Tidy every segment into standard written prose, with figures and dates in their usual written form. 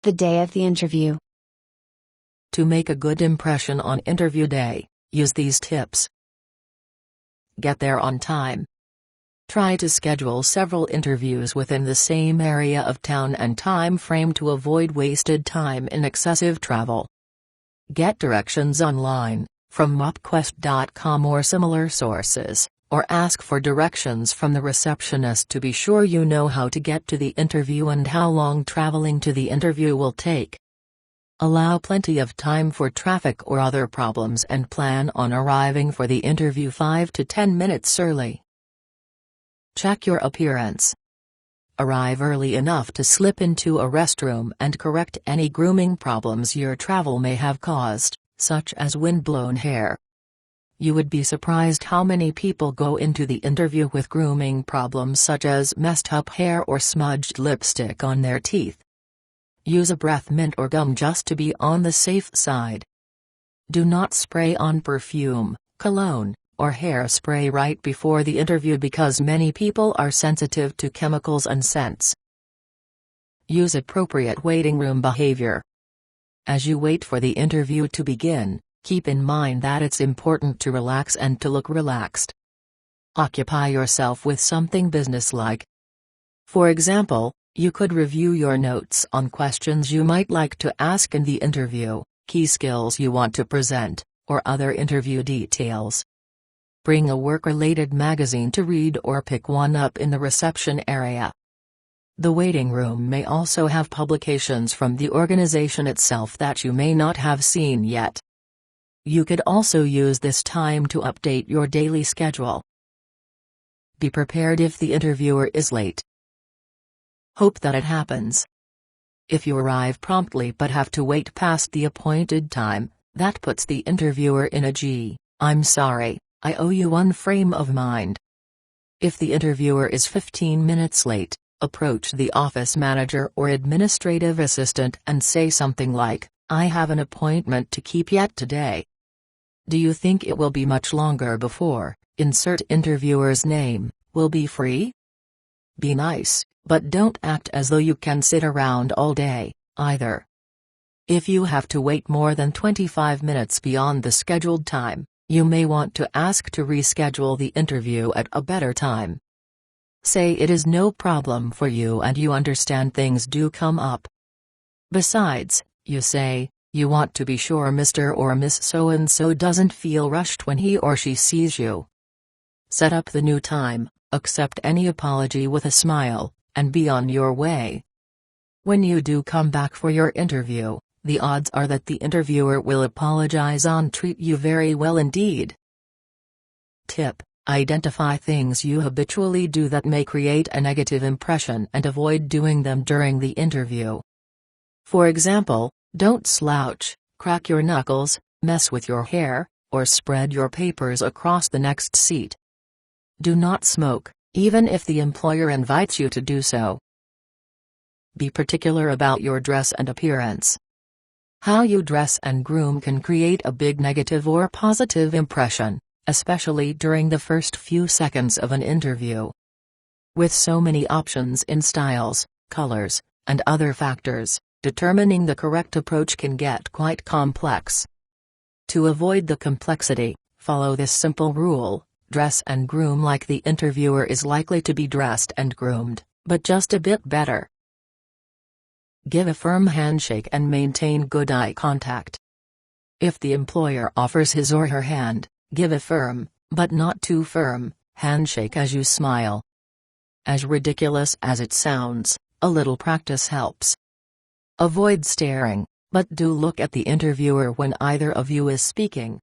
The day of the interview. To make a good impression on interview day, use these tips. Get there on time. Try to schedule several interviews within the same area of town and time frame to avoid wasted time in excessive travel. Get directions online, from MapQuest.com or similar sources, or ask for directions from the receptionist to be sure you know how to get to the interview and how long traveling to the interview will take. Allow plenty of time for traffic or other problems and plan on arriving for the interview 5 to 10 minutes early. Check your appearance. Arrive early enough to slip into a restroom and correct any grooming problems your travel may have caused, such as windblown hair. You would be surprised how many people go into the interview with grooming problems such as messed up hair or smudged lipstick on their teeth. Use a breath mint or gum just to be on the safe side. Do not spray on perfume, cologne, or hairspray right before the interview because many people are sensitive to chemicals and scents. Use appropriate waiting room behavior. As you wait for the interview to begin, keep in mind that it's important to relax and to look relaxed. Occupy yourself with something businesslike. For example, you could review your notes on questions you might like to ask in the interview, key skills you want to present, or other interview details. Bring a work-related magazine to read or pick one up in the reception area. The waiting room may also have publications from the organization itself that you may not have seen yet. You could also use this time to update your daily schedule. Be prepared if the interviewer is late. Hope that it happens. If you arrive promptly but have to wait past the appointed time, that puts the interviewer in a "Gee, I'm sorry, I owe you" one frame of mind. If the interviewer is 15 minutes late, approach the office manager or administrative assistant and say something like, "I have an appointment to keep yet today. Do you think it will be much longer before," insert interviewer's name, "will be free?" Be nice, but don't act as though you can sit around all day, either. If you have to wait more than 25 minutes beyond the scheduled time, you may want to ask to reschedule the interview at a better time. Say it is no problem for you and you understand things do come up. Besides, you say, you want to be sure Mr. or Miss So-and-so doesn't feel rushed when he or she sees you. Set up the new time, accept any apology with a smile, and be on your way. When you do come back for your interview, the odds are that the interviewer will apologize and treat you very well indeed. Tip: identify things you habitually do that may create a negative impression and avoid doing them during the interview. For example, don't slouch, crack your knuckles, mess with your hair, or spread your papers across the next seat. Do not smoke, even if the employer invites you to do so. Be particular about your dress and appearance. How you dress and groom can create a big negative or positive impression, especially during the first few seconds of an interview. With so many options in styles, colors, and other factors, determining the correct approach can get quite complex. To avoid the complexity, follow this simple rule: dress and groom like the interviewer is likely to be dressed and groomed, but just a bit better. Give a firm handshake and maintain good eye contact. If the employer offers his or her hand, give a firm, but not too firm, handshake as you smile. As ridiculous as it sounds, a little practice helps. Avoid staring, but do look at the interviewer when either of you is speaking.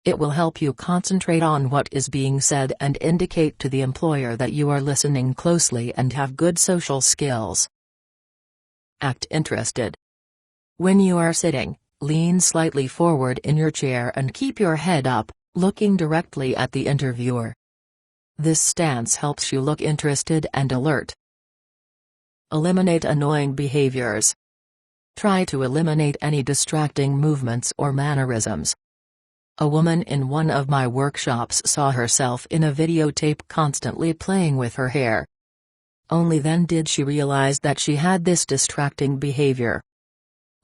It will help you concentrate on what is being said and indicate to the employer that you are listening closely and have good social skills. Act interested. When you are sitting, lean slightly forward in your chair and keep your head up, looking directly at the interviewer. This stance helps you look interested and alert. Eliminate annoying behaviors. Try to eliminate any distracting movements or mannerisms. A woman in one of my workshops saw herself in a videotape constantly playing with her hair. Only then did she realize that she had this distracting behavior,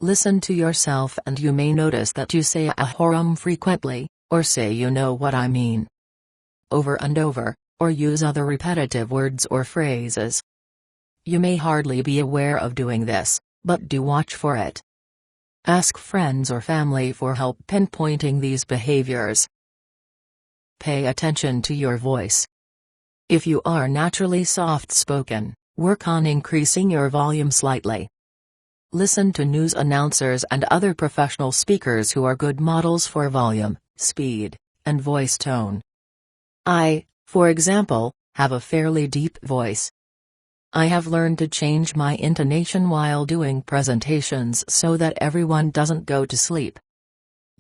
Listen to yourself and you may notice that you say ahorum frequently, or say you know what I mean over and over, or use other repetitive words or phrases. You may hardly be aware of doing this, but do watch for it. Ask friends or family for help pinpointing these behaviors. Pay attention to your voice. If you are naturally soft-spoken, work on increasing your volume slightly. Listen to news announcers and other professional speakers who are good models for volume, speed, and voice tone. I, for example, have a fairly deep voice. I have learned to change my intonation while doing presentations so that everyone doesn't go to sleep.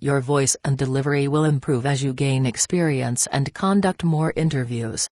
Your voice and delivery will improve as you gain experience and conduct more interviews.